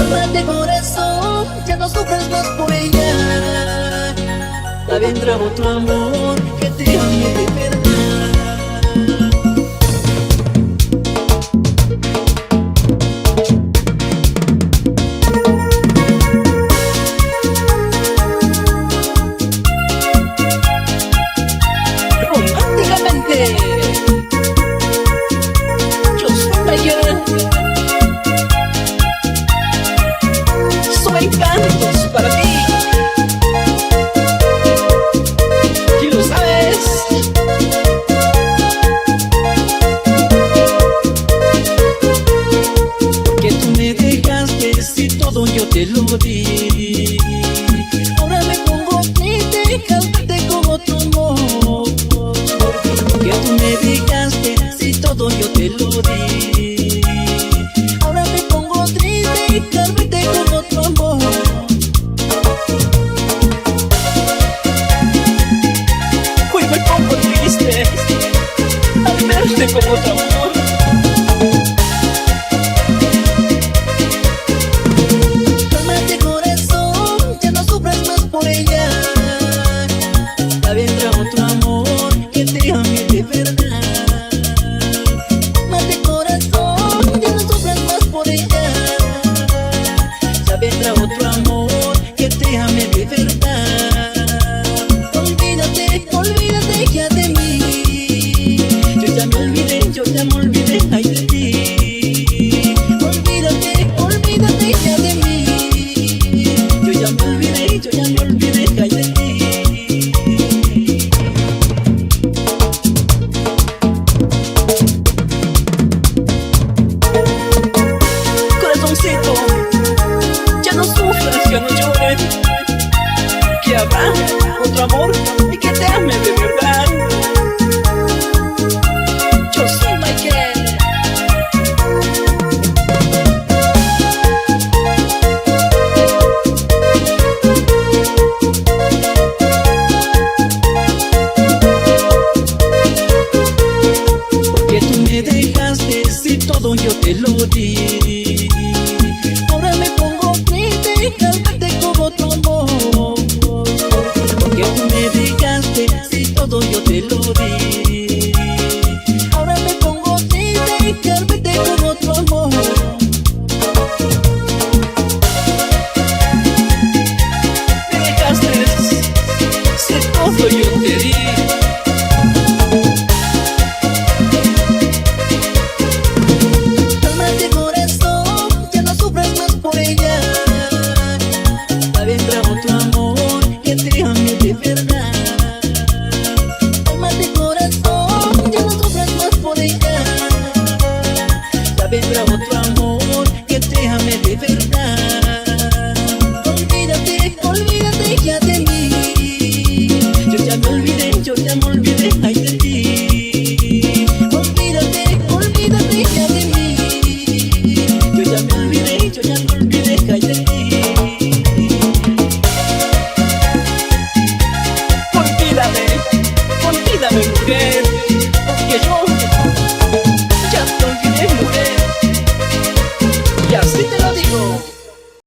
Cálmate corazón, ya no sufres más por ella. Ya vendrá otro amor que te ame de verdad. Románticamente, yo soy mayor. Soy cantos para ti, y lo sabes. Porque tú me dejaste si todo yo te lo di. Ahora me pongo triste, cálmate con otro amor. Porque tú me dejaste si todo yo te lo di. Ahora me pongo triste, cálmate con otro amor. Hoy me pongo triste al verte con otro amor. Cálmate corazón, ya no sufras más por ella. Ya vendrá otro amor que te ame de verdad. Cálmate corazón, ya no sufras más por ella. Ya vendrá otro amor que te ame de verdad. Olvídate, olvídate ya de mí. Yo ya me olvidé, ay de ti. Olvídate, olvídate ya de mí. Yo ya me olvidé, ay de ti. Corazoncito, ya no sufras, ya no llores, que habrá otro amor y que te ame de verdad.